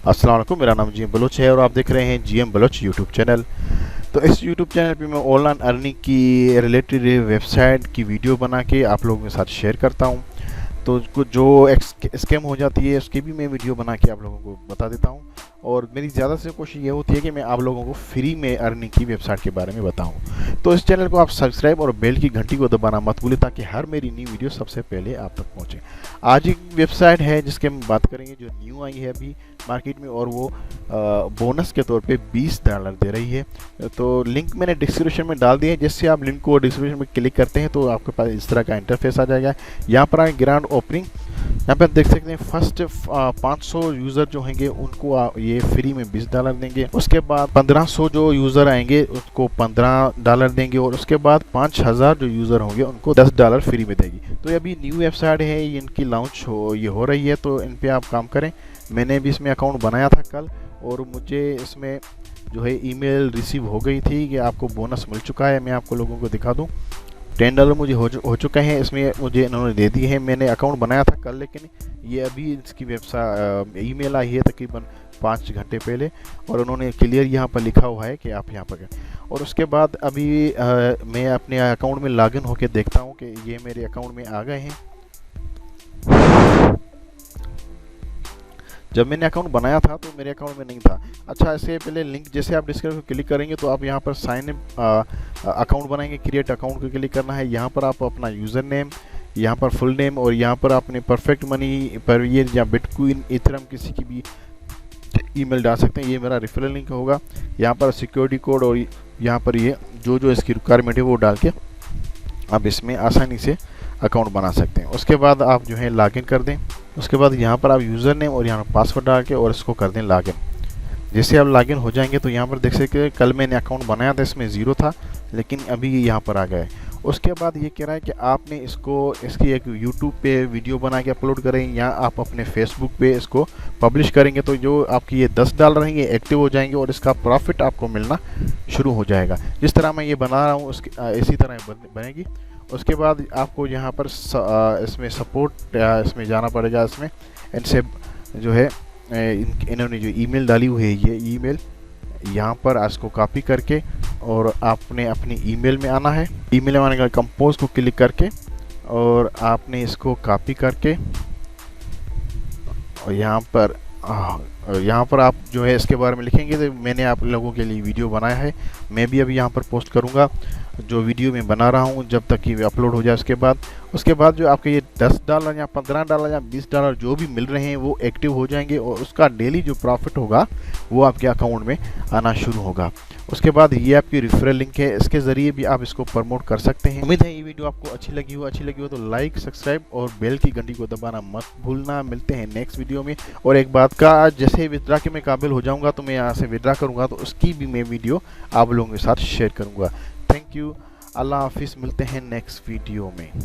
अस्सलाम वालेकुम, मेरा नाम जीएम बलोच है और आप देख रहे हैं जीएम बलोच यूट्यूब चैनल। तो इस यूट्यूब चैनल पे मैं ऑनलाइन अर्निंग की रिलेटेड वेबसाइट की वीडियो बना के आप लोगों के साथ शेयर करता हूं। तो जो स्कैम हो जाती है उसकी भी मैं वीडियो बना के आप लोगों को बता देता हूं। और मेरी ज़्यादा से कोशिश ये होती है कि मैं आप लोगों को फ्री में अर्निंग की वेबसाइट के बारे में बताऊं। तो इस चैनल को आप सब्सक्राइब और बेल की घंटी को दबाना मत भूलें ताकि हर मेरी नई वीडियो सबसे पहले आप तक पहुंचे। आज एक वेबसाइट है जिसके हम बात करेंगे जो न्यू आई है अभी मार्केट में, और वो बोनस के तौर पे $20 दे रही है। तो लिंक मैंने डिस्क्रिप्शन में डाल दिया है, जिससे आप लिंक को डिस्क्रिप्शन में क्लिक करते हैं तो आपके पास इस तरह का इंटरफेस आ जाएगा। यहाँ पर आए ग्रांड ओपनिंग, यहाँ पर देख सकते हैं फर्स्ट 500 यूज़र जो होंगे उनको ये फ्री में $20 देंगे। उसके बाद 1500 जो यूज़र आएंगे उसको $15 देंगे, और उसके बाद 5000 जो यूज़र होंगे उनको $10 फ्री में देगी। तो ये अभी न्यू वेबसाइट है, ये इनकी लॉन्च हो रही है, तो इन पर आप काम करें। मैंने भी इसमें अकाउंट बनाया था कल, और मुझे इसमें जो है ईमेल रिसीव हो गई थी कि आपको बोनस मिल चुका है। मैं आपको लोगों को दिखा दूं, $10 मुझे हो चुके हैं, इसमें मुझे इन्होंने दे दिए हैं। मैंने अकाउंट बनाया था कल, लेकिन ये अभी इसकी वेबसाइट ईमेल आई है तकरीबन 5 घंटे पहले, और उन्होंने क्लियर यहाँ पर लिखा हुआ है कि आप यहाँ पर गए। और उसके बाद अभी मैं अपने अकाउंट में लॉगिन होकर देखता हूँ कि ये मेरे अकाउंट में आ गए हैं। जब मैंने अकाउंट बनाया था तो मेरे अकाउंट में नहीं था। अच्छा, इससे पहले लिंक जैसे आप डिस्क्रिप्शन क्लिक करेंगे तो आप यहाँ पर साइन अकाउंट बनाएंगे, क्रिएट अकाउंट को क्लिक करना है। यहाँ पर आप अपना यूज़र नेम, यहाँ पर फुल नेम, और यहाँ पर आपने परफेक्ट मनी पर ये या बिटकॉइन इथेरियम किसी की भी ईमेल डाल सकते हैं। ये मेरा रेफरल लिंक होगा। यहाँ पर सिक्योरिटी कोड और यहाँ पर ये जो इसकी रिक्वायरमेंट है वो डाल के आप इसमें आसानी से अकाउंट बना सकते हैं। उसके बाद आप जो है लॉगिन कर दें। उसके बाद यहाँ पर आप यूज़र नेम और यहाँ पर पासवर्ड डाल के और इसको कर दें लॉगिन। जैसे आप लॉगिन हो जाएंगे तो यहाँ पर देख सकते हैं कल मैंने अकाउंट बनाया था, इसमें 0 था, लेकिन अभी यहाँ पर आ गया है। उसके बाद ये कह रहा है कि आपने इसकी एक यूट्यूब पे वीडियो बना के अपलोड करें, या आप अपने फेसबुक पे इसको पब्लिश करेंगे तो जो आपकी ये $10 हैं ये एक्टिव हो जाएंगे और इसका प्रॉफिट आपको मिलना शुरू हो जाएगा। जिस तरह मैं ये बना रहा हूँ इसी तरह बनेगी। उसके बाद आपको यहाँ पर इसमें सपोर्ट इसमें जाना पड़ेगा। इसमें इनसे जो है इन्होंने जो ईमेल डाली हुई है ये ईमेल यहाँ पर इसको कॉपी करके और आपने अपनी ईमेल में आना है। ईमेल में आने का कंपोज को क्लिक करके और आपने इसको कॉपी करके और यहाँ पर आप जो है इसके बारे में लिखेंगे। तो मैंने आप लोगों के लिए वीडियो बनाया है, मैं भी अभी यहाँ पर पोस्ट करूँगा जो वीडियो मैं बना रहा हूँ जब तक कि अपलोड हो जाए। उसके बाद जो आपके ये $10 या $15 या $20 जो भी मिल रहे हैं वो एक्टिव हो जाएंगे, और उसका डेली जो प्रॉफिट होगा वो आपके अकाउंट में आना शुरू होगा। उसके बाद ये आपकी रेफरल लिंक है, इसके ज़रिए भी आप इसको प्रमोट कर सकते हैं। उम्मीद है ये वीडियो आपको अच्छी लगी हो तो लाइक, सब्सक्राइब और बेल की घंटी को दबाना मत भूलना। मिलते हैं नेक्स्ट वीडियो में। और एक बात का, जैसे विड्रा के मैं काबिल हो जाऊंगा तो मैं यहाँ से विड्रा करूँगा तो उसकी भी मैं वीडियो आप लोगों के साथ शेयर करूँगा। थैंक यू, अल्लाह हाफिज़, मिलते हैं नेक्स्ट वीडियो में।